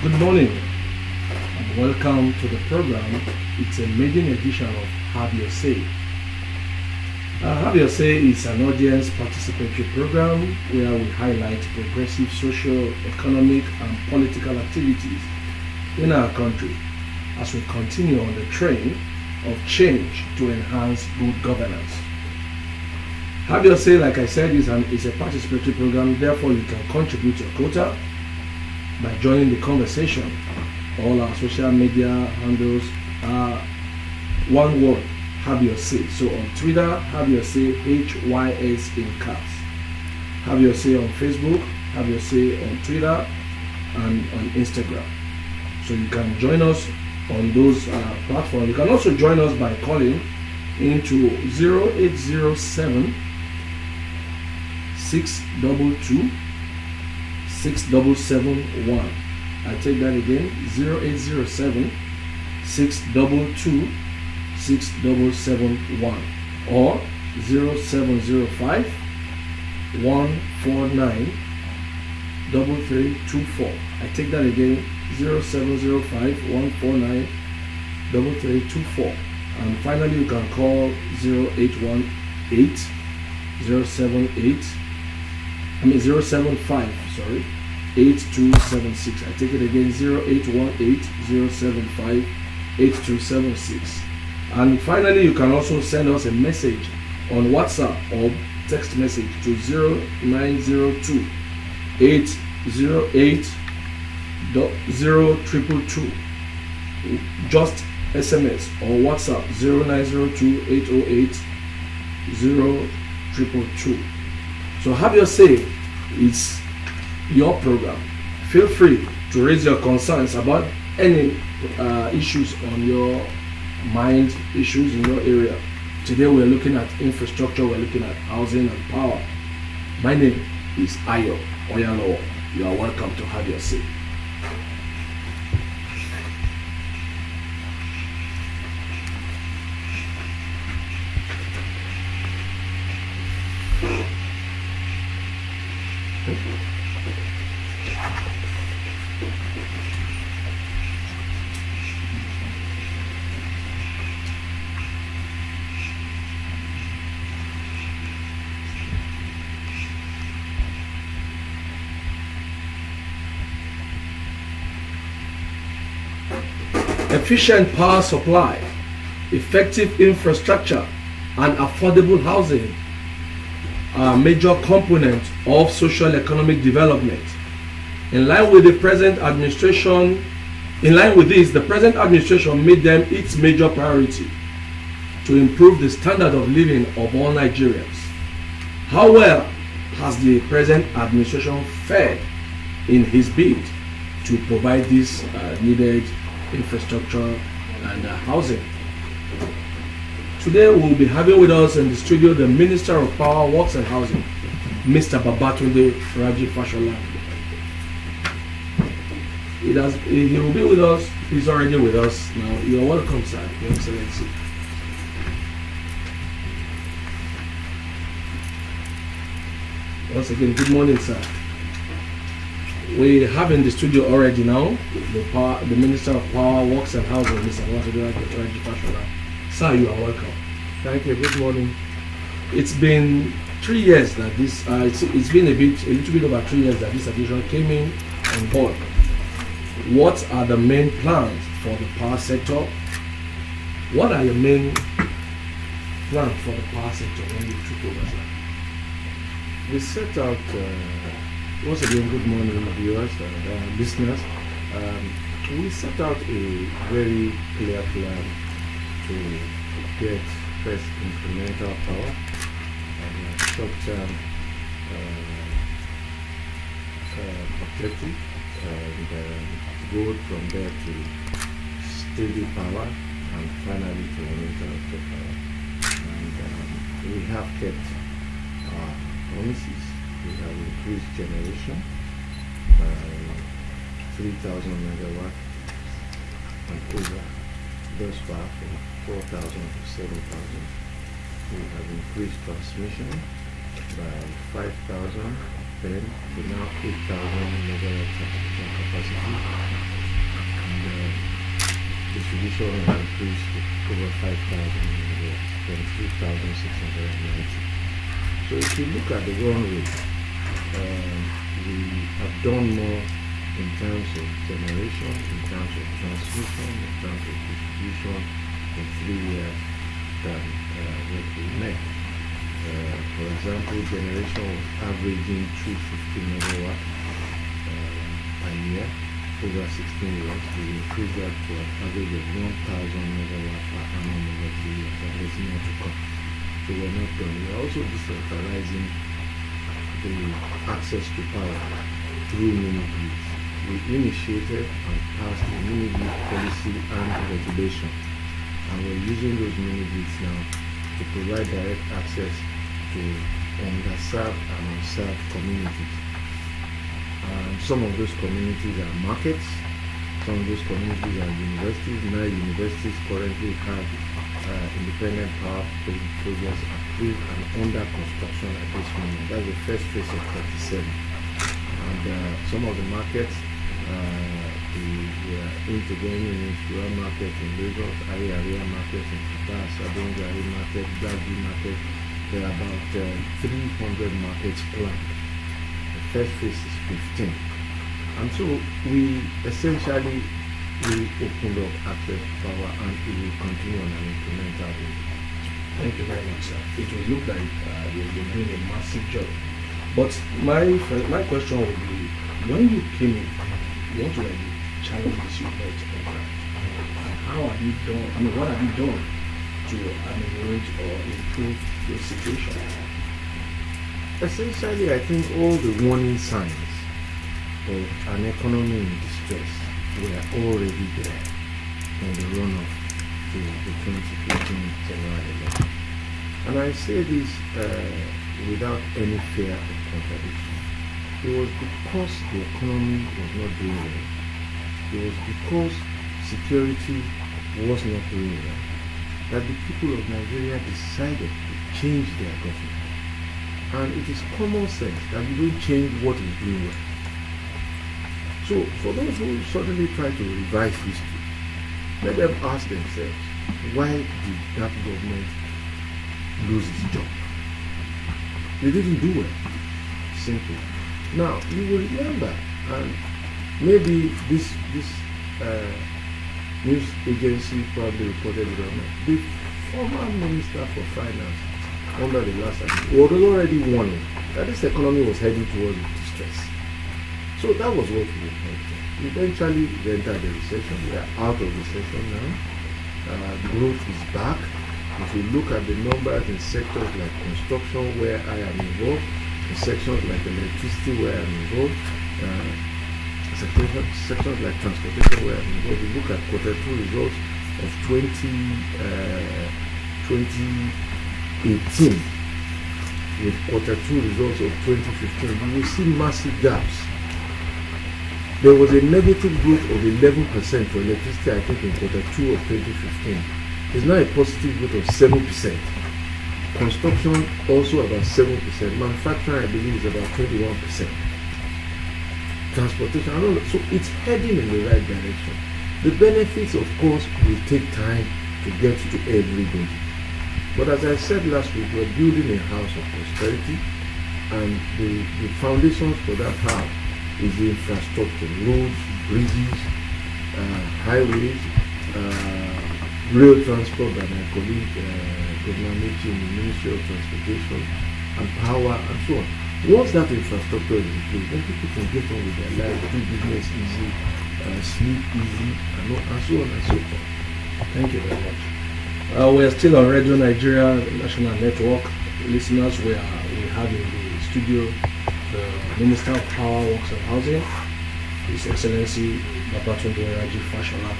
Good morning and welcome to the program. It's a maiden edition of Have Your Say. Have Your Say is an audience participatory program where we highlight progressive socio-economic and political activities in our country as we continue on the train of change to enhance good governance. Have Your Say, like I said, is a participatory program. Therefore, you can contribute your quota by joining the conversation. All our social media handles are one word, Have Your Say. So on Twitter, Have Your Say, HYS in caps. Have Your Say on Facebook, Have Your Say on Twitter and on Instagram. So you can join us on those platforms. You can also join us by calling into 0807 622 6771. I take that again, 0807 622 6771 or 0705 149 3324. I take that again, 0705 149 3324. And finally, you can call 0818 075, 8276. I take it again, 0818 075 8276. And finally, you can also send us a message on WhatsApp or text message to 0902 808 0222. Just SMS or WhatsApp 0902 808 0222. So Have Your Say is your program. Feel free to raise your concerns about any issues on your mind, issues in your area. Today we're looking at infrastructure, we're looking at housing and power. My name is Ayo Oyalowo. You are welcome to Have Your Say. Efficient power supply, effective infrastructure, and affordable housing are major components of social economic development. In line with this, the present administration made them its major priority to improve the standard of living of all Nigerians. How well has the present administration fared in his bid to provide this needed infrastructure and housing? Today we'll be having with us in the studio the Minister of Power, Works and Housing, Mr. Babatunde Raji Fashola. He will be with us. He's already with us now. You're welcome, sir, Your Excellency. Once again, good morning, sir. We have in the studio already now the Minister of Power, Works and Housing, Mr. Babatunde Raji Fashola. Sir, you are welcome. Thank you. Good morning. It's been 3 years that this. It's been a little bit over 3 years that this administration came in on board. What are the main plans for the power sector? What are your main plans for the power sector when you took over, sir? We set out. Once again, good morning, viewers and listeners. We set out a very clear plan to get first incremental power and short-term objective, and go from there to steady power and finally to uninterrupted power. And we have kept our promises. We have increased generation by 3,000 megawatt and over thus far from 4,000 to 7,000. We have increased transmission by 5,000, then to now 8,000 megawatt transmission capacity. distribution has increased to over 23,690. So if you look at the run rate, we have done more in terms of generation, in terms of transmission, in terms of distribution in 3 years than what we made. For example, generation was averaging 250 megawatt per year over 16 years. We increased that to an average of 1,000 megawatt per annum over 3 years, and there's more to come. So we're not done. We're also decentralizing the access to power through mini-grids. We initiated and passed a mini-grid policy and regulation, and we're using those mini-grids now to provide direct access to underserved and unserved communities. Some of those communities are markets, some of those communities are universities. Now universities currently have independent power projects approved and under construction at this moment. That's the first phase of 37. And some of the markets, we are integrating into our market in Lagos, area market in Qatar, Sabongari market, Gagi market. There are about 300 markets planned. The first phase is 15. And so we essentially opened up access to power, and we will continue on an incremental basis. Thank you very much, sir. It will look like you've been doing a massive job. But my question would be, when you came in, you want to like challenges you met on that. And how have you done, what have you done to ameliorate or improve your situation? Essentially, I think all the warning signs of an economy in distress were already there in the run-up to the 2015 general election. And I say this without any fear of contradiction. It was because the economy was not doing well. It was because security was not doing well that the people of Nigeria decided to change their government. And it is common sense that you don't change what is doing well. So for those who suddenly try to revise history, let them ask themselves, why did that government lose its job? They didn't do well. Simple. Now you will remember, and maybe this news agency probably reported it on, the former Minister for Finance under the last time was already warning that this economy was heading towards distress. So that was what we expected. Eventually we entered the recession. We are out of recession now. Growth is back. If you look at the numbers in sectors like construction, where I am involved, in sections like electricity, where I am involved, sections like transportation, where I am involved, you look at quota 2 results of 2018 with quota 2 results of 2015, you will see massive gaps. There was a negative growth of 11% for electricity, I think, in quarter 2 of 2015. There's now a positive growth of 7%. Construction also about 7%. Manufacturing, I believe, is about 21%. Transportation, so it's heading in the right direction. The benefits, of course, will take time to get to everybody. But as I said last week, we're building a house of prosperity, and the foundations for that house is the infrastructure, roads, bridges, highways, rail transport by my colleague, Governor Michi in the Ministry of Transportation, and power, and so on. Once that infrastructure is in place, then people can get on with their lives, do business easy, sleep easy, and so on and so forth. Thank you very much. We are still on Radio Nigeria National Network. Listeners, we have in the studio the Minister of Power, Works and Housing, His Excellency Babatunde Raji Fashola.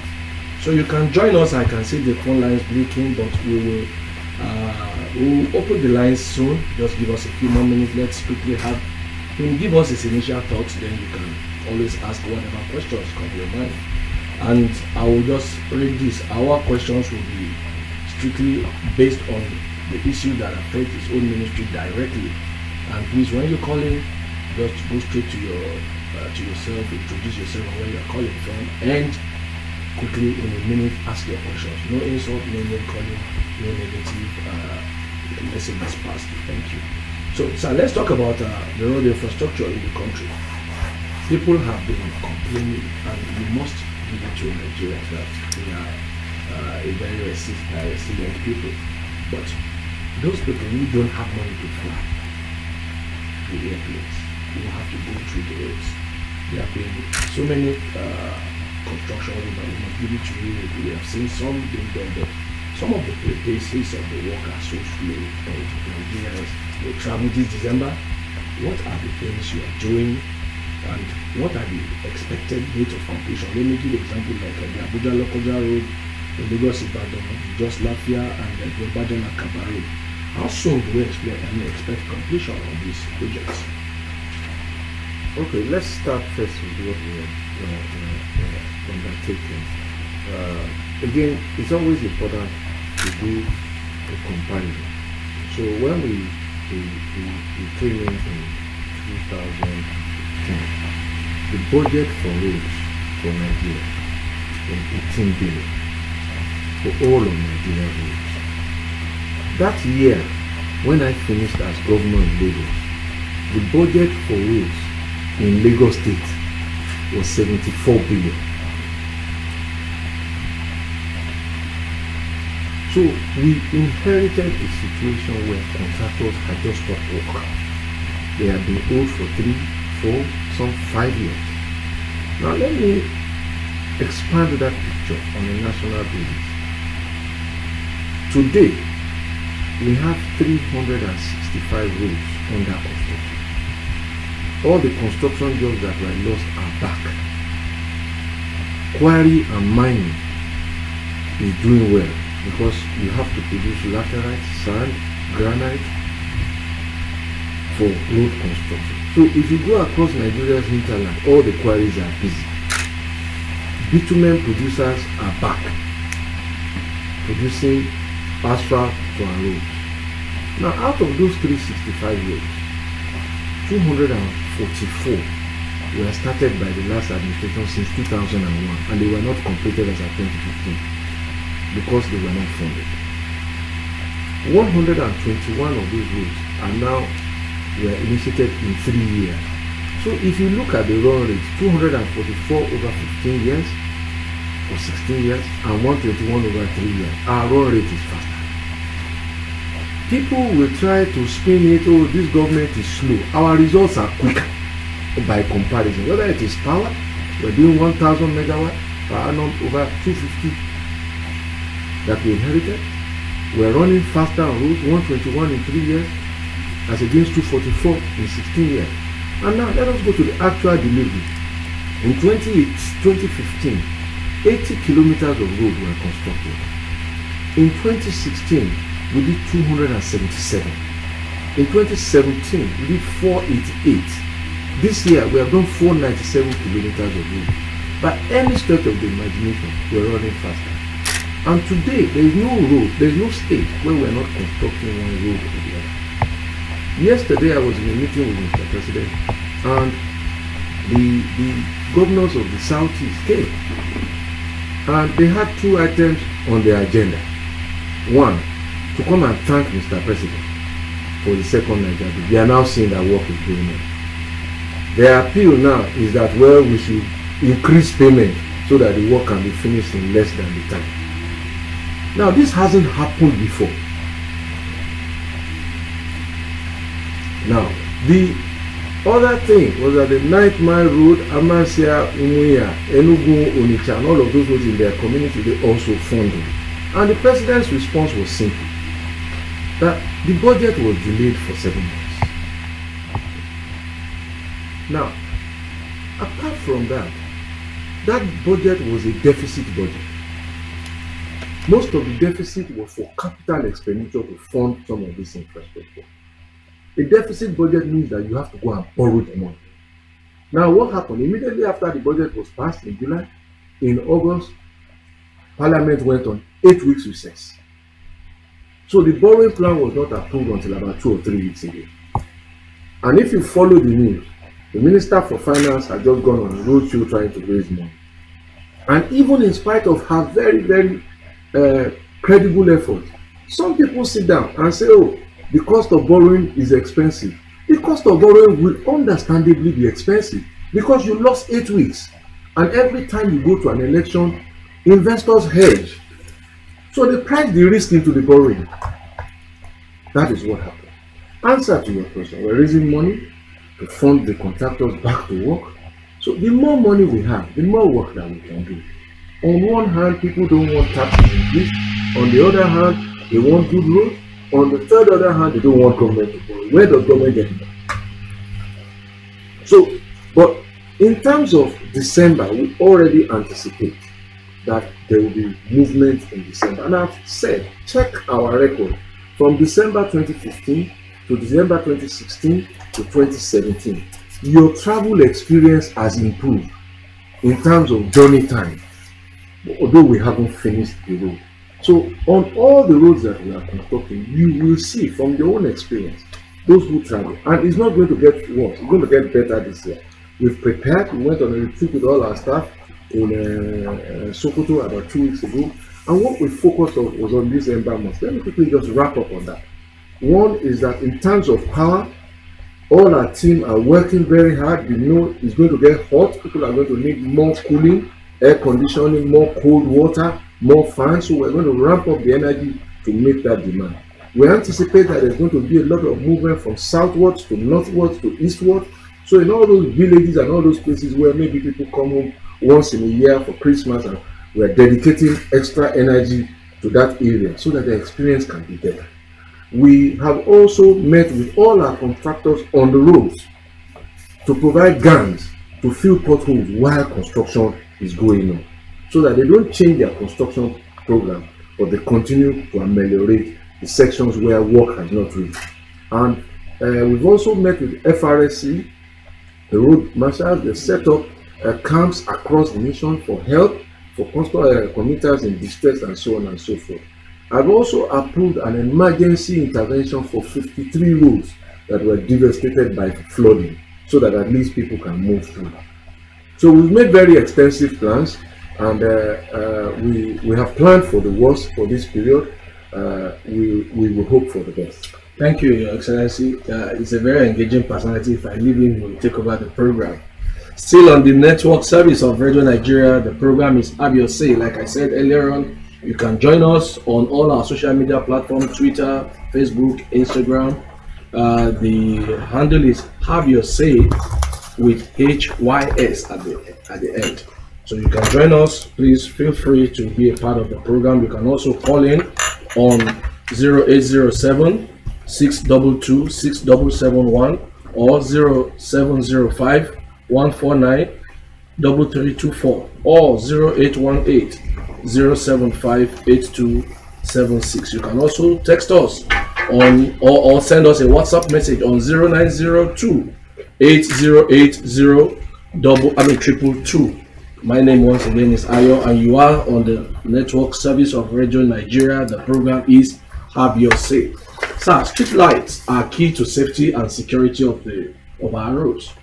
So you can join us. I can see the phone lines blinking, but we will open the lines soon. Just give us a few more minutes. Let's quickly have him give us his initial thoughts. Then you can always ask whatever questions come to your mind. And I will just read this. Our questions will be strictly based on the issue that affects his own ministry directly. And please, when you call in, just go straight to yourself, introduce yourself and where you're calling from, and quickly in a minute ask your questions. No insult, no name calling, no negative messages passed. Thank you. So let's talk about the road infrastructure in the country. People have been complaining, and you must give it to Nigerians that we are a very resilient people. But those people who don't have money to fly the airplanes, you have to go through the roads. There have been so many construction, we must give it to you. We have seen some being done, but some of the paces of the work are so slow. Nigerians will travel this December. What are the things you are doing, and what are the expected dates of completion? Let me give an example like the Abuja-Lokoja Road, the Lagos-Ibadan, just Lafia, and the Ibadan-Akaba Road. How soon do we expect completion of these projects? Okay, let's start first with what we are undertaking. Again, it's always important to do a comparison. So when we came in 2010, the budget for roads for Nigeria was 18 billion for all of Nigeria roads. That year, when I finished as governor in Lagos, the budget for roads in Lagos State was 74 billion. So we inherited a situation where contractors had just stopped work. They have been old for 3, 4, some 5 years. Now let me expand that picture on a national basis. Today, we have 365 roads under construction. All the construction jobs that were lost are back. Quarry and mining is doing well because you have to produce laterite, sand, granite for road construction. So if you go across Nigeria's hinterland, all the quarries are busy. Bitumen producers are back, producing asphalt for our roads. Now, out of those 365 roads, 244 were started by the last administration since 2001, and they were not completed as of 2015 because they were not funded. 121 of those roads are now were initiated in 3 years. So if you look at the run rate, 244 over 15 years or 16 years and 121 over 3 years, our run rate is faster. People will try to spin it, oh, this government is slow. Our results are quicker by comparison. Whether it is power, we're doing 1,000 megawatt per annum over 250 that we inherited. We're running faster on roads, 121 in 3 years as against 244 in 16 years. And now let us go to the actual delivery. In 2015, 80 kilometers of road were constructed. In 2016, we did 277. In 2017, we did 488. This year, we have done 497 kilometers of road. By any stretch of the imagination, we're running faster. And today, there is no road, there is no state where we're not constructing one road or the other. Yesterday, I was in a meeting with Mr. President, and the governors of the Southeast came. And they had 2 items on their agenda. One, to come and thank Mr. President for the second Nigeria bill. They are now seeing that work is going on. Their appeal now is that, well, we should increase payment so that the work can be finished in less than the time. Now, this hasn't happened before. Now, the other thing was that the 9th Mile Road, Amasia, Umuya, Enugu, Onitsha, and all of those roads in their community, they also funded. And the president's response was simple, that the budget was delayed for 7 months. Now, apart from that, that budget was a deficit budget. Most of the deficit was for capital expenditure to fund some of this infrastructure. A deficit budget means that you have to go and borrow the money. Now, what happened? Immediately after the budget was passed in July, in August, Parliament went on 8 weeks recess. So the borrowing plan was not approved until about 2 or 3 weeks ago. And if you follow the news, the Minister for Finance had just gone on a roadshow trying to raise money. And even in spite of her very, very credible effort, some people sit down and say, oh, the cost of borrowing is expensive. The cost of borrowing will understandably be expensive because you lost 8 weeks. And every time you go to an election, investors hedge. So they price the risk into the borrowing. That is what happened. Answer to your question, we're raising money to fund the contractors back to work. So the more money we have, the more work that we can do. On one hand, people don't want taxes increase. On the other hand, they want good roads. On the third other hand, they don't want government to borrow. Where does government get it? So, but in terms of December, we already anticipate that there will be movement in December. And I've said, check our record from December 2015 to December 2016 to 2017. Your travel experience has improved in terms of journey time, although we haven't finished the road. So on all the roads that we are constructing, you will see from your own experience, those who travel, and it's not going to get worse, it's going to get better this year. We've prepared, we went on a retreat with all our staff in Sokoto about 2 weeks ago, and what we focused on was on this environment. Let me quickly just wrap up on that. One is that in terms of power, all our team are working very hard. We know it's going to get hot, people are going to need more cooling, air conditioning, more cold water, more fans, so we're going to ramp up the energy to meet that demand. We anticipate that there's going to be a lot of movement from southwards to northwards to eastwards. So in all those villages and all those places where maybe people come home once in a year for Christmas, and we're dedicating extra energy to that area so that the experience can be better. We have also met with all our contractors on the roads to provide gangs to fill potholes while construction is going on, so that they don't change their construction program, but they continue to ameliorate the sections where work has not reached. And we've also met with FRSC, the road marshals. They set up camps across the nation for help for commuters in distress and so on and so forth. I've also approved an emergency intervention for 53 roads that were devastated by flooding, so that at least people can move through. So we've made very extensive plans, and we have planned for the worst for this period. We will hope for the best. Thank you, Your Excellency. It's a very engaging personality. If I leave him, he will take over the program. Still on the network service of Radio Nigeria, the program is Have Your Say. Like I said earlier on, you can join us on all our social media platforms, Twitter, Facebook, Instagram. The handle is Have Your Say with HYS at the end. So you can join us. Please feel free to be a part of the program. You can also call in on 0807 622 6771 or 0705 149 3324 or 0818 075 8276. You can also text us on or send us a WhatsApp message on 0902 8080 222. My name once again is Ayo, and you are on the network service of Radio Nigeria. The program is Have Your Say. Sir, street lights are key to safety and security of our roads.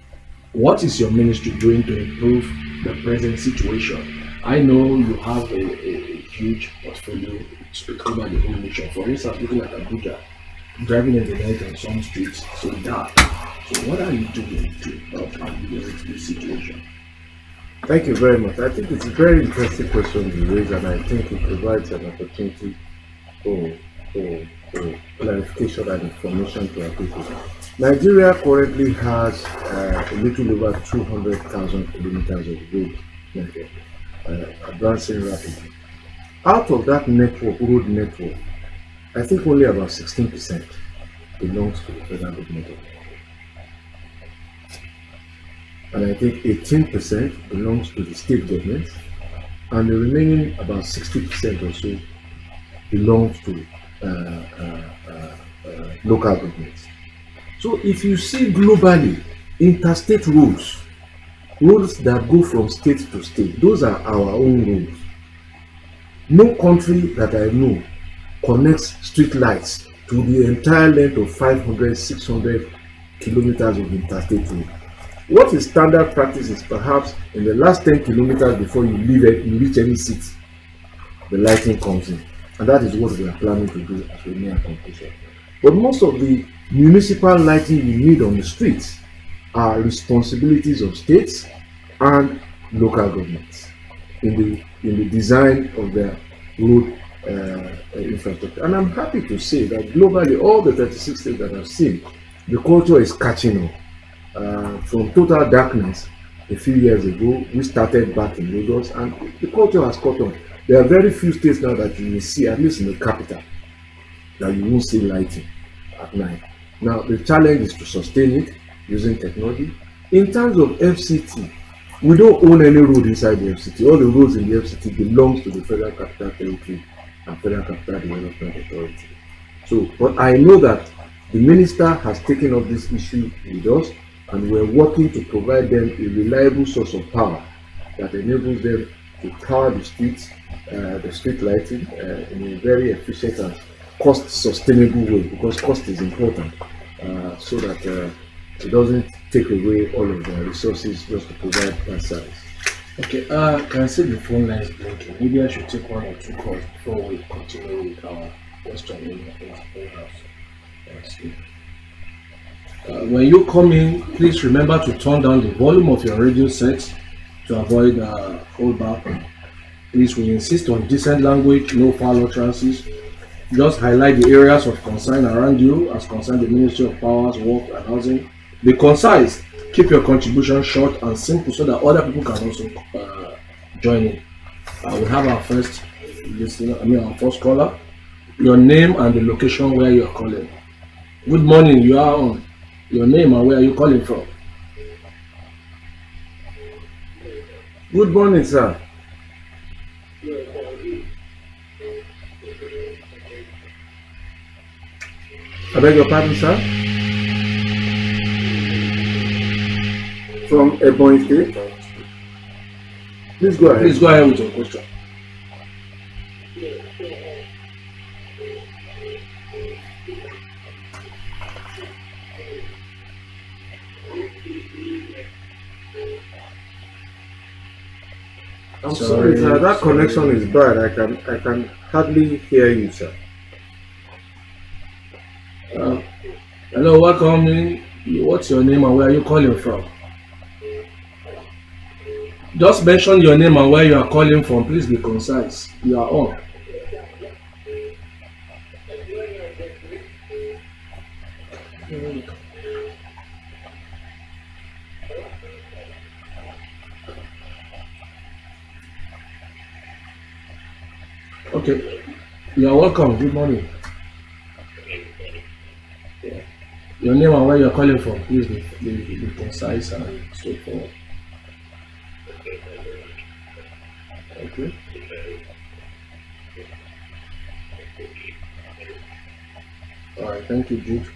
What is your ministry doing to improve the present situation? I know you have a huge portfolio to cover the whole nation. For instance, looking at Abuja, driving in the night on some streets so dark. So what are you doing to help ameliorate the situation? Thank you very much. I think it's a very interesting question you raise, and I think it provides an opportunity for clarification and information to our people. Nigeria currently has a little over 200,000 kilometers of road network, advancing rapidly. Out of that network, road network, I think only about 16% belongs to the federal government. And I think 18% belongs to the state governments, and the remaining about 60% or so belongs to local governments. So if you see globally, interstate roads that go from state to state, those are our own roads. No country that I know connects street lights to the entire length of 500, 600 kilometers of interstate road. what is standard practice is perhaps in the last 10 kilometers before you reach any city, the lighting comes in. And that is what we are planning to do as we near completion. But most of the municipal lighting you need on the streets are responsibilities of states and local governments in the design of their road infrastructure. And I'm happy to say that globally, all the 36 states that I've seen, the culture is catching up. From total darkness a few years ago, we started back in Lagos, and the culture has caught on. There are very few states now that you will see, at least in the capital, that you won't see lighting at night. Now, the challenge is to sustain it using technology. In terms of FCT, we don't own any road inside the FCT. All the roads in the FCT belongs to the Federal Capital Territory and Federal Capital Development Authority. So, but I know that the minister has taken up this issue with us, and we're working to provide them a reliable source of power that enables them to power the streets, the street lighting in a very efficient and cost-sustainable way, because cost is important, so that it doesn't take away all of the resources just to provide that service. Okay, can I see the phone lines blinking? Maybe I should take one or two calls before we continue with our question in house. When you come in, please remember to turn down the volume of your radio set to avoid holdback. Please, we insist on decent language, no foul utterances. Just highlight the areas of concern around you as concern the Ministry of Powers, Work and Housing. Be concise. Keep your contribution short and simple so that other people can also join in. We have our first listener, our first caller. Your name and the location where you are calling. Good morning, you are on. Your name and where are you calling from? Good morning, sir. I beg your pardon, sir? From Ebonyi State? Please go ahead. Please go ahead with your question. I'm sorry, sir. That connection is bad. I can hardly hear you, sir. Hello, welcome in. What's your name and where are you calling from? Just mention your name and where you are calling from. Please be concise. You are on. Okay, you are welcome. Good morning. Your name and where you are calling from. Please be concise and straightforward. Okay. All right. Thank you, Jude.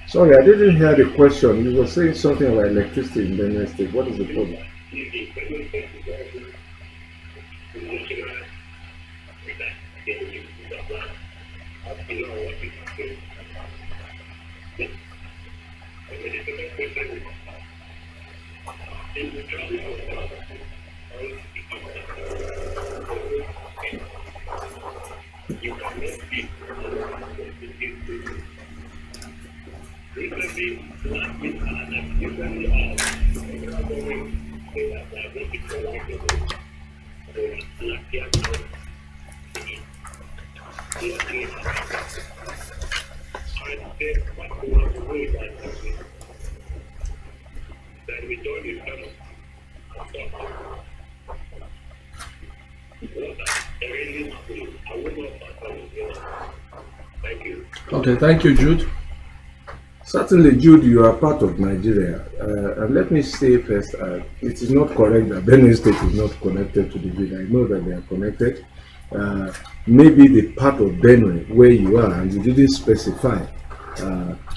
Sorry, I didn't hear the question. You were saying something about electricity in the next state. What is the problem? Okay, thank you, Jude. Certainly, Jude, you are part of Nigeria. And let me say first, it is not correct that Benue State is not connected to the grid. I know that they are connected. maybe the part of Benue where you are, and you didn't specify.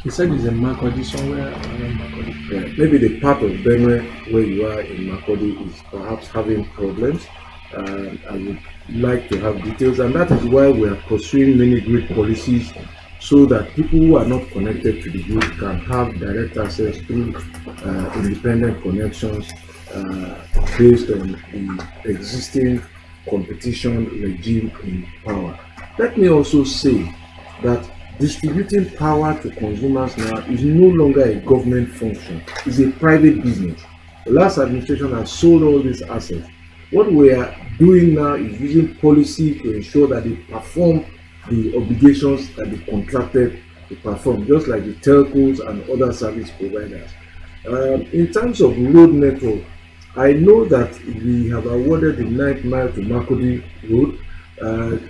He said it's in Makodi somewhere around Makodi. Maybe the part of Benue where you are in Makodi is perhaps having problems. I would like to have details, and that is why we are pursuing many grid policies, so that people who are not connected to the grid can have direct access through independent connections based on the existing competition regime in power. Let me also say that distributing power to consumers now is no longer a government function, it's a private business. The last administration has sold all these assets. What we are doing now is using policy to ensure that they perform the obligations that they contracted to perform, just like the telcos and other service providers. In terms of road network, I know that we have awarded the 9th mile to Makodi Road.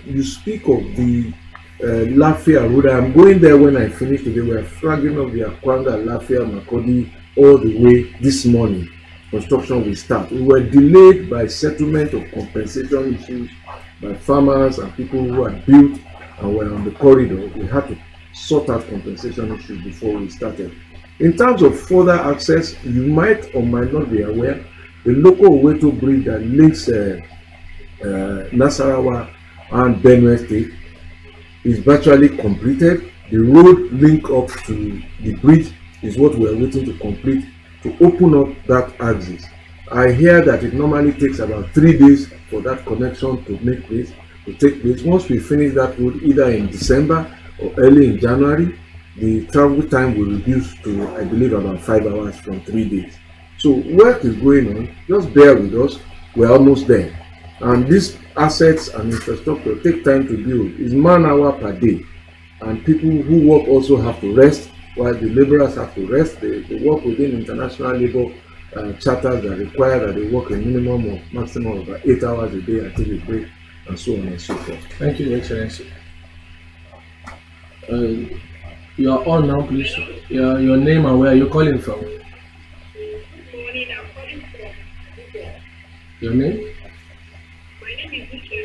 You speak of the Lafia Road. I'm going there when I finish today. We are flagging up the Akwanga, Lafia, Makodi all the way this morning. Construction will start. We were delayed by settlement of compensation issues by farmers and people who had built and were on the corridor. We had to sort out compensation issues before we started. In terms of further access, you might or might not be aware, the local Oweto bridge that links Nasarawa and Benue State is virtually completed. The road link up to the bridge is what we are waiting to complete to open up that axis. I hear that it normally takes about 3 days for that connection to take place. Once we finish that road, either in December or early in January, the travel time will reduce to, I believe, about 5 hours from 3 days. So work is going on. Just bear with us. We're almost there. And these assets and infrastructure take time to build. It's man-hour per day. And people who work also have to rest, while the laborers have to rest. They work within international labor charters that require that they work a minimum or maximum of about 8 hours a day until they break, and so on and so forth. Thank you, Excellency. You are on now, please. Your name and where you're calling from. Your name? My name is Victor.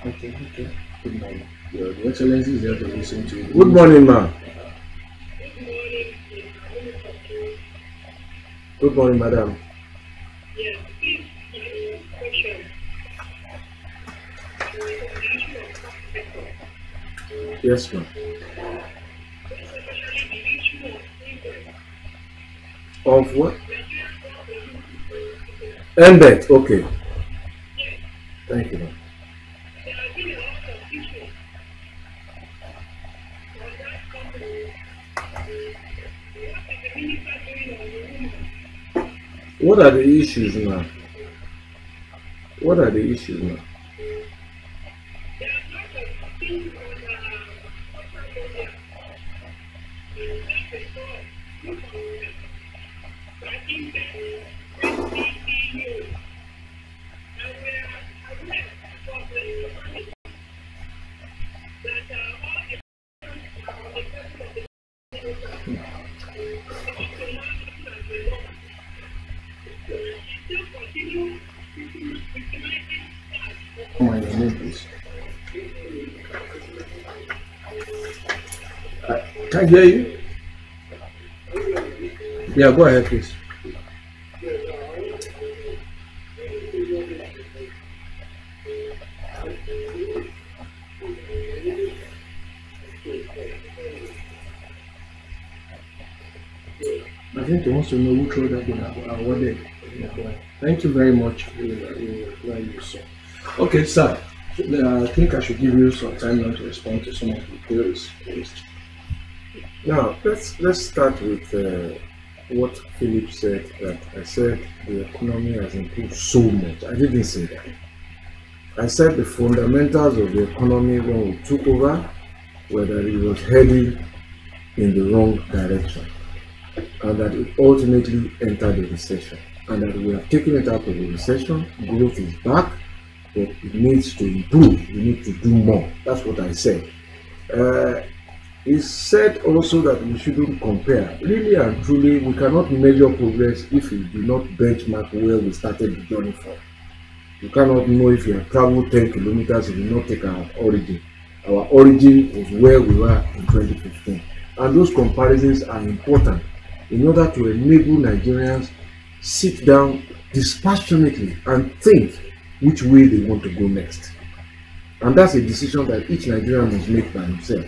Okay. Good morning. Your Excellency is here to listen to you. Good morning, ma'am. Good morning, madam. Yes, please, question. Yes, ma'am. Of what? Embed, okay. Thank you, ma'am. What are the issues now? What are the issues now? My name, please. Can I hear you? Yeah, go ahead, please. I think he wants to know which road has been awarded. Thank you very much. Okay, sir. I think I should give you some time now to respond to some of the queries. Now, let's start with what Philip said, that I said the economy has improved so much. I didn't say that. I said the fundamentals of the economy when we took over were that it was heading in the wrong direction, and that it ultimately entered a recession, and that we have taken it out of the recession. Growth is back, but it needs to improve. We need to do more. That's what I said. He said also that we shouldn't compare. Really and truly, we cannot measure progress if we do not benchmark where we started the journey from. You cannot know if you have traveled 10 kilometers if you not take our origin. Our origin was where we were in 2015. And those comparisons are important in order to enable Nigerians sit down dispassionately and think which way they want to go next. And that's a decision that each Nigerian must make by himself.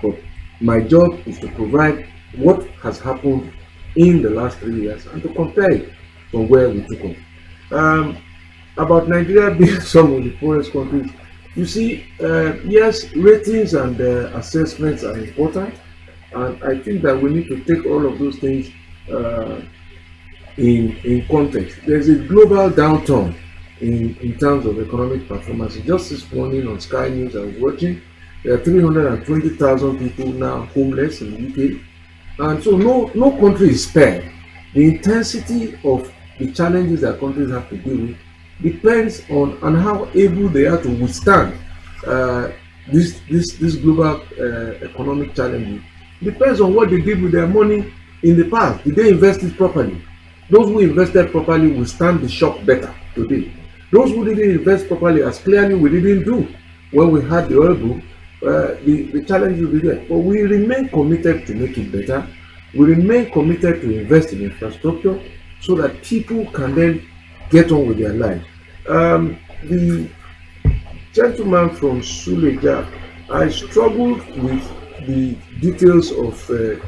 But my job is to provide what has happened in the last 3 years and to compare it from where we took off. About Nigeria being some of the poorest countries, you see, yes, ratings and assessments are important, and I think that we need to take all of those things in context. There's a global downturn in terms of economic performance. Just this morning on Sky News I was watching, there are 320,000 people now homeless in the UK, and so no country is spared. The intensity of the challenges that countries have to deal with depends on how able they are to withstand this global economic challenge. Depends on what they did with their money in the past. Did they invest it properly? Those who invested properly will stand the shock better today. Those who didn't invest properly, as clearly we didn't do when we had the oil boom, the challenge will be there. But we remain committed to make it better. We remain committed to invest in infrastructure so that people can then get on with their lives. The gentleman from Suleja, I struggled with the details of the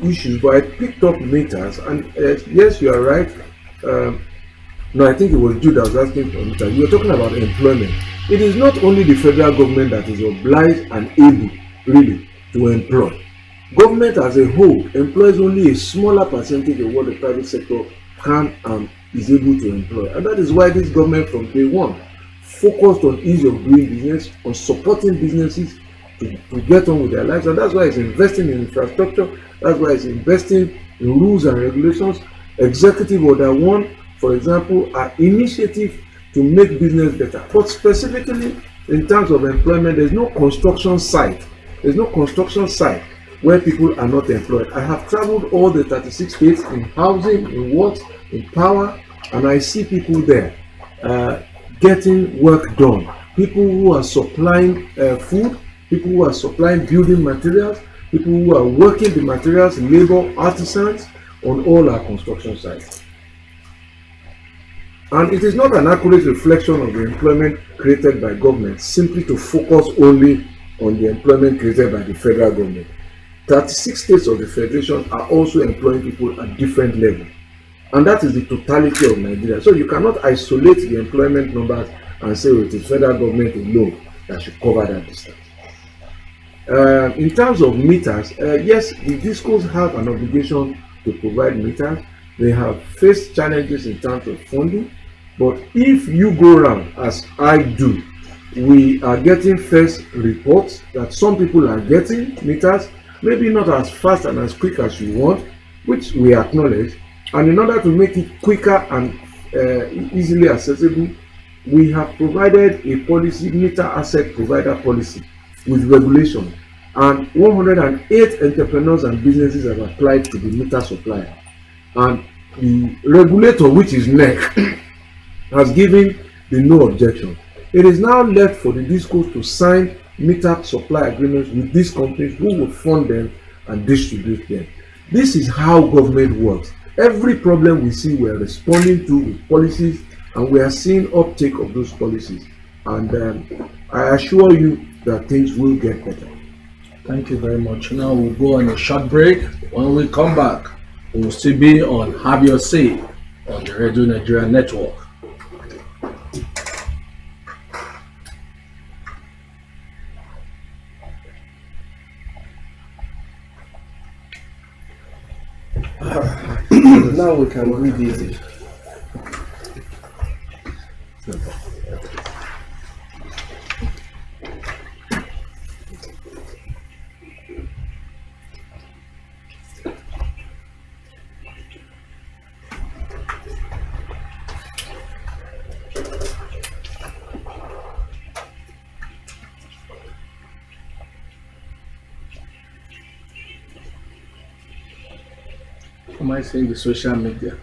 issues, but I picked up meters, and yes, you are right. No, I think it was Jude that was asking for meters. You are talking about employment. It is not only the federal government that is obliged and able, really, to employ. Government as a whole employs only a smaller percentage of what the private sector can and is able to employ, and that is why this government from day one focused on ease of doing business, on supporting businesses to get on with their lives, and that's why it's investing in infrastructure. That's why it's investing in rules and regulations. Executive Order 1, for example, are initiatives to make business better. But specifically in terms of employment, there's no construction site. There's no construction site where people are not employed. I have traveled all the 36 states in housing, in works, in power, and I see people there getting work done. People who are supplying food, people who are supplying building materials, people who are working the materials, labor, artisans on all our construction sites. And it is not an accurate reflection of the employment created by government simply to focus only on the employment created by the federal government. 36 states of the federation are also employing people at different levels. And that is the totality of Nigeria. So you cannot isolate the employment numbers and say, oh, it is federal government alone that should cover that distance. In terms of meters, yes, the discos have an obligation to provide meters. They have faced challenges in terms of funding. But if you go around, as I do, we are getting first reports that some people are getting meters, maybe not as fast and as quick as you want, which we acknowledge. And in order to make it quicker and easily accessible, we have provided a policy, meter asset provider policy, with regulation. And 108 entrepreneurs and businesses have applied to the meter supplier. And the regulator, which is NEC, has given the no objection. It is now left for the discos to sign meter supply agreements with these companies who will fund them and distribute them. This is how government works. Every problem we see, we are responding to with policies, and we are seeing uptake of those policies. And I assure you that things will get better. Thank you very much. Now we'll go on a short break. When we come back, we'll still be on Have Your Say on the Radio Nigeria Network. Now we can breathe easy. Am I saying the social media?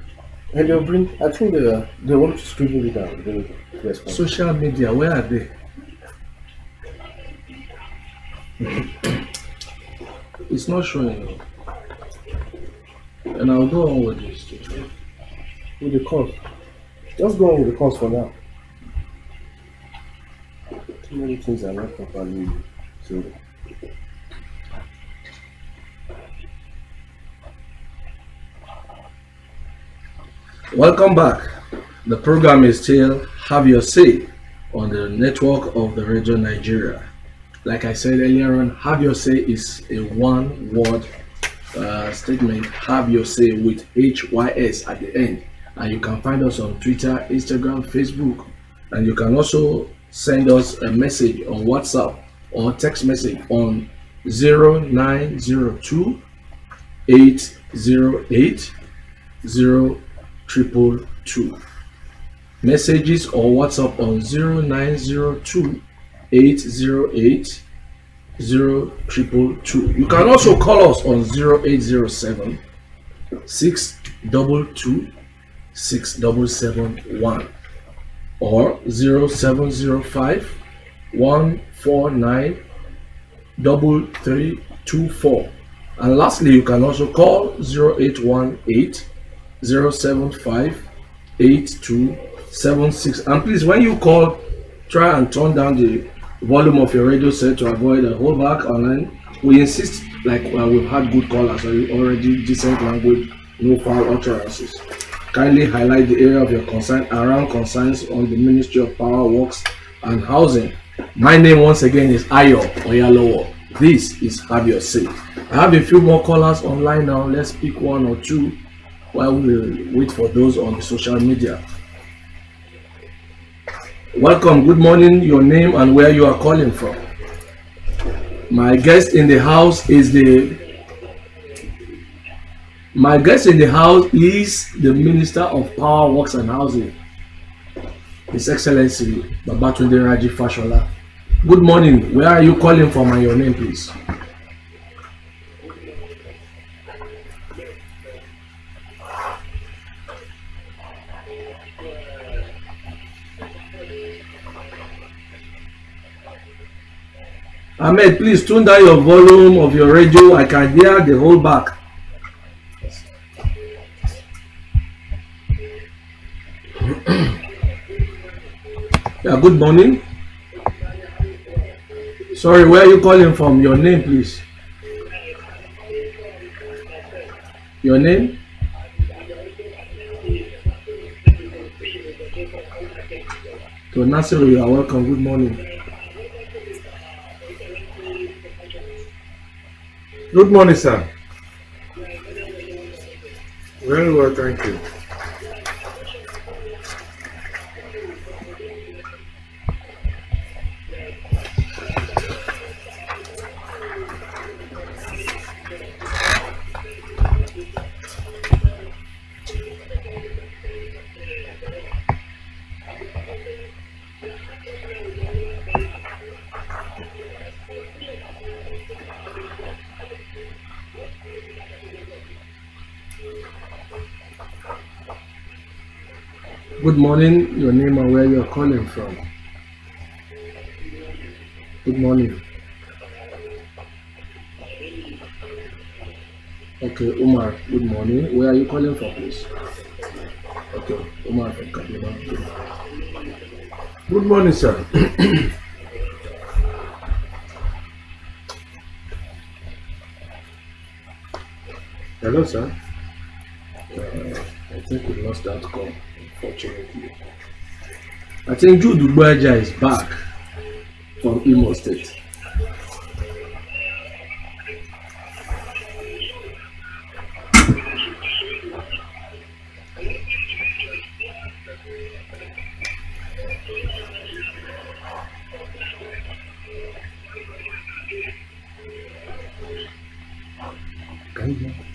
And they'll bring, I think they want to scribble it down. response. Social media, where are they? It's not showing. And I'll go on with this. With the course. Just go on with the course for now. Too many things are not properly so. Welcome back. The program is still Have Your Say on the network of the Radio Nigeria. Like I said earlier on, Have Your Say is a one-word statement. Have Your Say with HYS at the end. And you can find us on Twitter, Instagram, Facebook, and you can also send us a message on WhatsApp or text message on 0902 808 0222. Messages or WhatsApp on 0902 808 0222. You can also call us on 0807 622 6771 or 0705 149 3324. And lastly, you can also call 0818 075 8276. And please, when you call, try and turn down the volume of your radio set to avoid a holdback. And then we insist, like we've had good callers already, decent language, no foul utterances. Kindly highlight the area of your concern around concerns on the Ministry of Power, Works and Housing. My name once again is Ayo Oyalowo. This is Have Your Say. I have a few more callers online now. Let's pick one or two while we wait for those on the social media. Welcome, good morning, your name and where you are calling from. My guest in the house is the Minister of Power, Works and Housing, His Excellency Babatunde Raji Fashola. Good morning, where are you calling from and your name, please? Ahmed, please tune down your volume of your radio. I can hear the whole back. Yeah, good morning. Sorry, where are you calling from? Your name, please. Your name? To Nasiru, you are welcome. Good morning. Good morning, sir. Very well, thank you. Good morning, your name and where you are calling from. Good morning. Okay, Umar, good morning. Where are you calling from, please? Okay, Umar from Kaduna. Good morning, sir. Hello, sir. I think we lost that call, unfortunately. I think Jude Ugbaja is back from Imo State.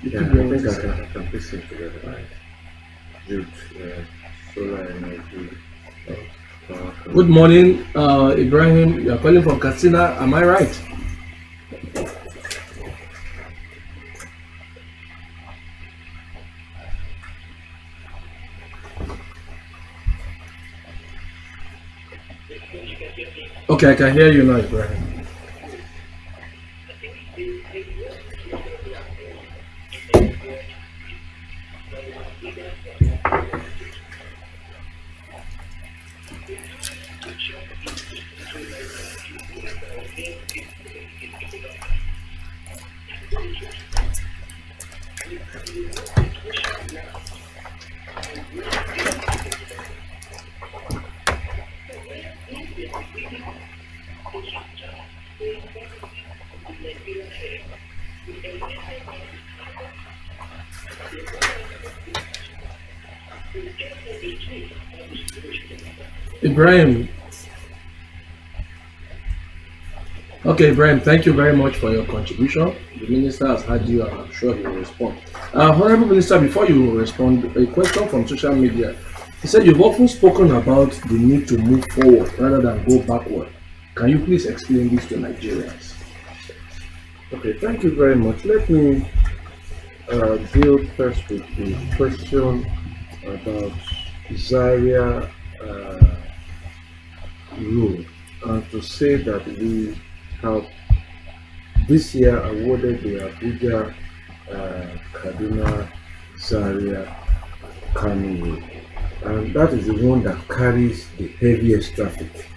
Yeah, I think I can piece it together. Right. Good, solar energy. Good morning, Ibrahim. You are calling from Katsina. Am I right? Okay, I can hear you now, Ibrahim. Ibrahim. Okay, Ibrahim, thank you very much for your contribution. The minister has heard you, and I'm sure he will respond. Honorable Minister, before you respond, a question from social media. He said you've often spoken about the need to move forward rather than go backward. Can you please explain this to Nigerians? Okay, thank you very much. Let me deal first with the question about Zaria rule, and to say that we have this year awarded the Abuja Kaduna Zaria Kano, and that is the one that carries the heaviest traffic,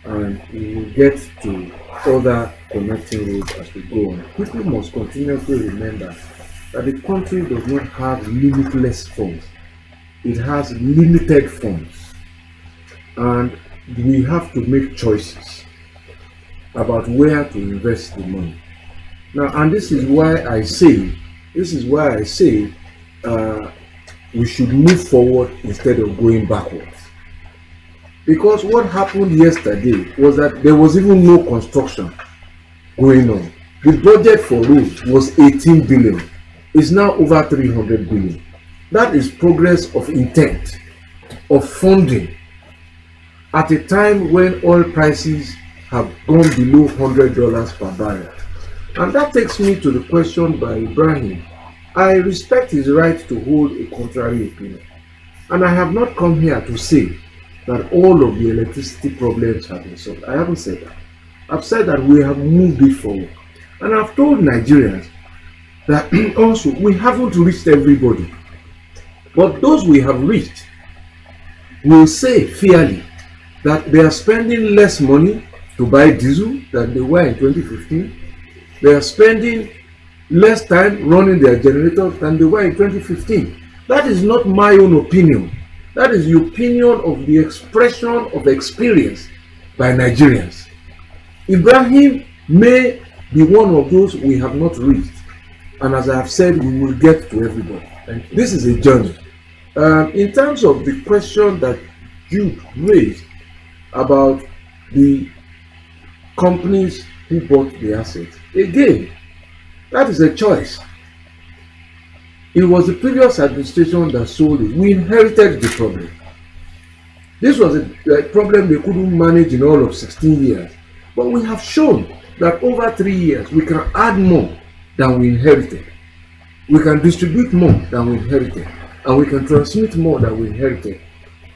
and we will get to other connecting roads as we go on. People must continuously remember that the country does not have limitless funds, it has limited funds, and we have to make choices about where to invest the money. Now, and this is why I say we should move forward instead of going backwards. Because what happened yesterday was that there was even no construction going on. The budget for roads was 18 billion. It's now over 300 billion. That is progress of intent, of funding, at a time when oil prices have gone below $100 per barrel. And that takes me to the question by Ibrahim. I respect his right to hold a contrary opinion. And I have not come here to say that all of the electricity problems have been solved. I haven't said that. I've said that we have moved it forward. And I've told Nigerians that also we haven't reached everybody. But those we have reached will say fairly that they are spending less money to buy diesel than they were in 2015. They are spending less time running their generators than they were in 2015. That is not my own opinion. That is the opinion of the expression of experience by Nigerians. Ibrahim may be one of those we have not reached. And as I have said, we will get to everybody. This is a journey. In terms of the question that Jude raised about the companies who bought the assets, again, that is a choice. It was the previous administration that sold it. We inherited the problem. This was a problem they couldn't manage in all of 16 years. But we have shown that over 3 years, we can add more than we inherited. We can distribute more than we inherited. And we can transmit more than we inherited.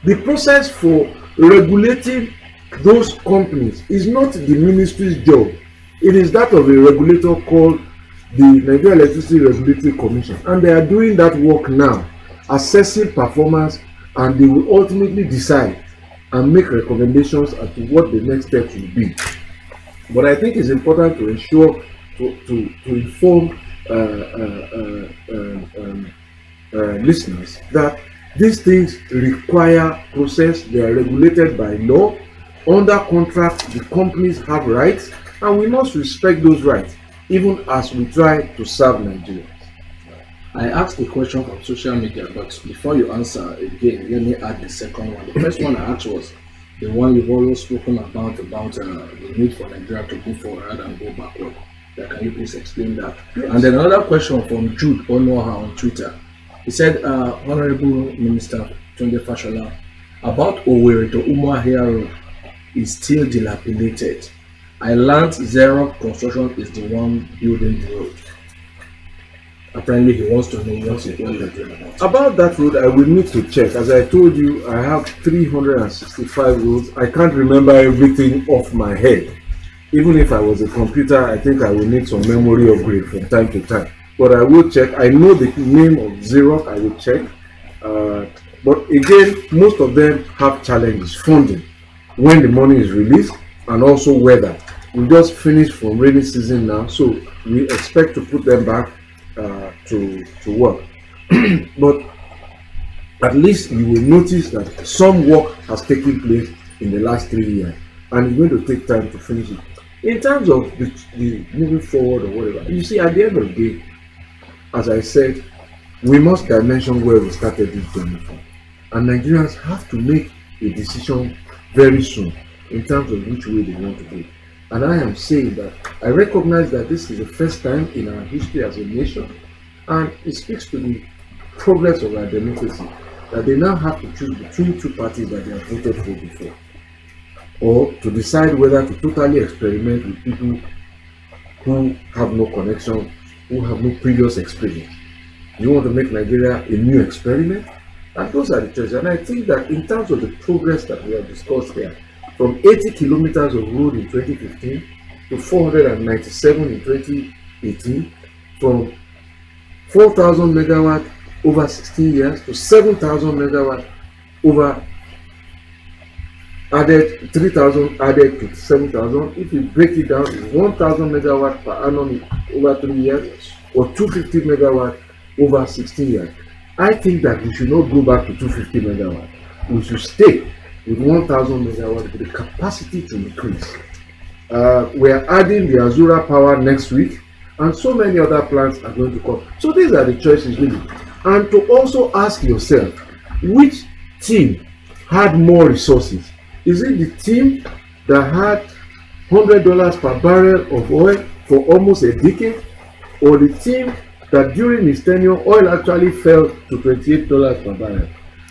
The process for regulating those companies is not the ministry's job. It is that of a regulator called the Nigeria Electricity Regulatory Commission. And they are doing that work now, assessing performance, and they will ultimately decide and make recommendations as to what the next steps will be. But I think it's important to ensure, to inform listeners that these things require process. They are regulated by law. Under contract, the companies have rights, and we must respect those rights, even as we try to serve Nigerians. I asked a question from social media, but before you answer again, let me add the second one. The first one I asked was the one you've always spoken about the need for Nigeria to move forward and go backward. Can you please explain that? Yes. And then another question from Jude Onoha on Twitter. He said, Honorable Minister Tunde Fashola, about Owerri to Umuahia Road is still dilapidated. I learned Zero Construction is the one building the road. Apparently, he wants to know what you're doing about. About that road, I will need to check. As I told you, I have 365 roads. I can't remember everything off my head. Even if I was a computer, I think I will need some memory upgrade from time to time. But I will check. I know the name of Xerox, I will check. But again, most of them have challenges. Funding, when the money is released, and also weather. We just finished from rainy season now, so we expect to put them back to work. But at least you will notice that some work has taken place in the last 3 years, and it's going to take time to finish it. In terms of the moving forward or whatever, you see, at the end of the day, as I said, we must dimension where we started this journey from, and Nigerians have to make a decision very soon in terms of which way they want to go. And I am saying that I recognize that this is the first time in our history as a nation, and it speaks to the progress of our democracy, that they now have to choose between two parties that they have voted for before, or to decide whether to totally experiment with people who have no connection, who have no previous experience. You want to make Nigeria a new experiment? And those are the choices. And I think that in terms of the progress that we have discussed here, from 80 kilometers of road in 2015 to 497 in 2018, from 4,000 megawatt over 16 years to 7,000 megawatt over added 3,000 added to 7,000. If you break it down, it's 1,000 megawatt per annum over 3 years, or 250 megawatt over 16 years. I think that we should not go back to 250 megawatt. We should stay with 1,000 megawatt with the capacity to increase. We are adding the Azura power next week, and so many other plants are going to come. So these are the choices really. And to also ask yourself, which team had more resources? Is it the team that had $100 per barrel of oil for almost a decade, or the team that during his tenure oil actually fell to $28 per barrel,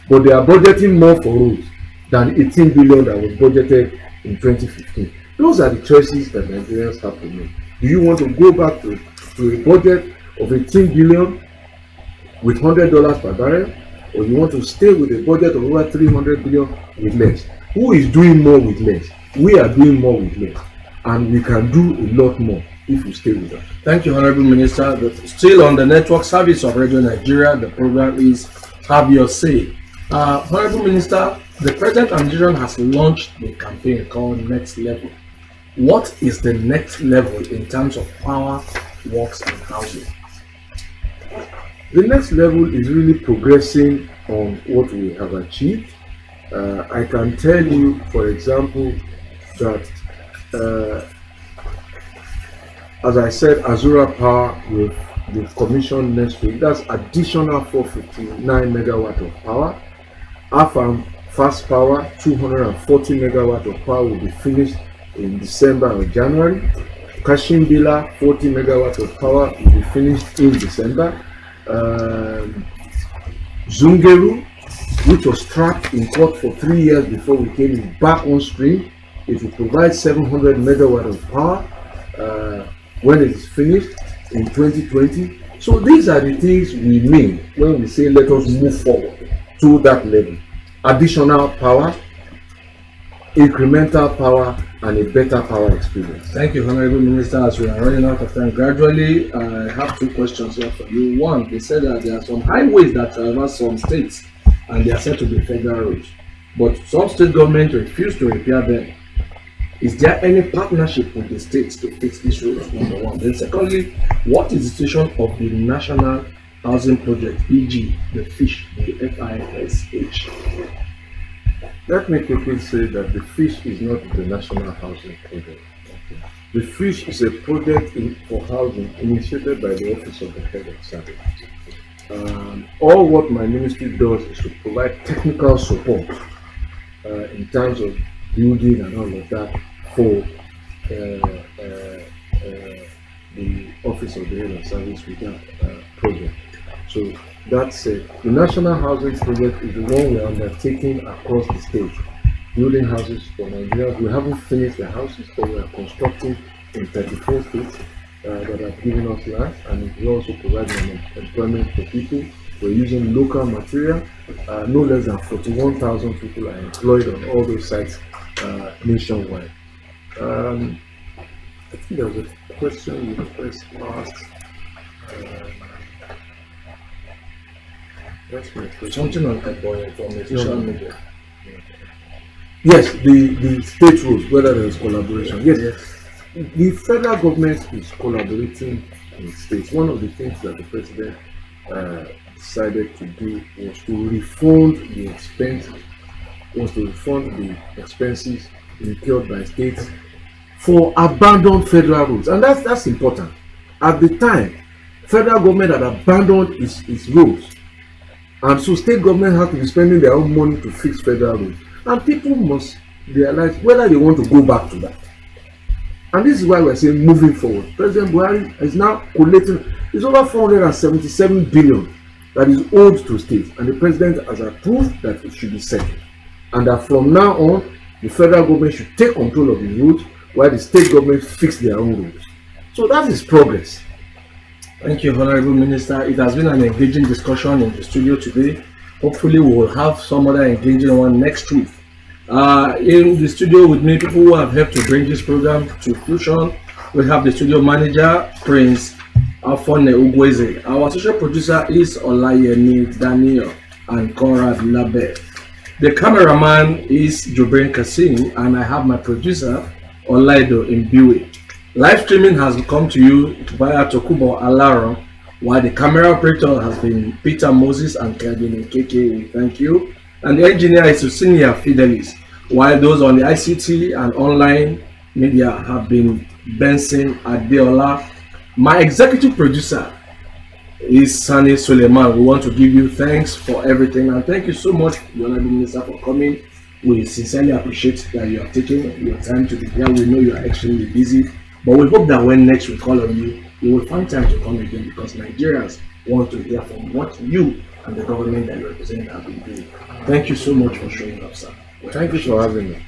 but they are budgeting more for roads than 18 billion that was budgeted in 2015? Those are the choices that Nigerians have to make. Do you want to go back to a budget of 18 billion with $100 per barrel, or you want to stay with a budget of over 300 billion with less? Who is doing more with less? We are doing more with less, and we can do a lot more if you stay with us. Thank you, Honorable Minister. Still on the network service of Radio Nigeria, the program is Have Your Say. Honorable Minister, the President of Nigeria has launched the campaign called Next Level. What is the next level in terms of power, works, and housing? The next level is really progressing on what we have achieved. I can tell you, for example, that as I said, Azura Power will be commissioned next week. That's additional 459 megawatt of power. Afam Fast Power, 240 megawatt of power will be finished in December or January. Kashimbila, 40 megawatt of power will be finished in December. Zungeru, which was trapped in court for 3 years before we came back on stream, it will provide 700 megawatt of power when it is finished in 2020. So these are the things we mean when we say let us move forward to that level. Additional power, incremental power, and a better power experience. Thank you, Honorable Minister. As we are running out of time gradually, I have two questions here for you. One, they said that there are some highways that traverse some states and they are said to be federal roads, but some state governments refuse to repair them. Is there any partnership with the states to fix these roads? Number one. Then secondly, what is the situation of the National Housing Project, e.g. the FISH, the FISH? Let me quickly say that the FISH is not the National Housing Project. The FISH is a project for housing initiated by the Office of the Head of Service. All what my ministry does is to provide technical support in terms of building and all of that for the Office of the Head of Service with that project. So that's it. The National Housing Project is the one we are undertaking across the state, building houses for Nigerians. We haven't finished the houses, but we are constructing in 34 states. that have given us land, and it will also provide employment for people. We're using local material. No less than 41,000 people are employed on all those sites nationwide. I think there was a question you first asked. Something on employment from the social media. Yes, the state rules, whether there is collaboration. Yes. The federal government is collaborating with states. One of the things that the president decided to do was to refund the expenses incurred by states for abandoned federal roads, and that's important. At the time, federal government had abandoned its roads, and so state government had to be spending their own money to fix federal roads, and people must realize whether they want to go back to that. And this is why we're saying moving forward. President Buhari is now collecting, it's over 477 billion that is owed to states, and the president has approved that it should be settled, and that from now on, the federal government should take control of the roads while the state government fix their own roads. So that is progress. Thank you, Honorable Minister. It has been an engaging discussion in the studio today. Hopefully, we will have some other engaging one next week. In the studio with me, people who have helped to bring this program to fruition. We have the studio manager, Prince Afone Ugweze. Our social producer is Olayemi Daniel and Conrad Labe. The cameraman is Jobrin Kasim, and I have my producer, Olaido Imbiwe. Live streaming has come to you via Tokubo Alaro, while the camera operator has been Peter Moses and Kevin Keke. Thank you. And the engineer is Usinia Fidelis, while those on the ICT and online media have been Benson Adeola. My executive producer is Sani Suleiman. We want to give you thanks for everything, and thank you so much, Honorable Minister, for coming. We sincerely appreciate that you have taken your time to be here. We know you are extremely busy, but we hope that when next we call on you, you will find time to come again, because Nigerians want to hear from what you and the government that you represent have been doing. Thank you so much for showing up, sir. Thank you for having me.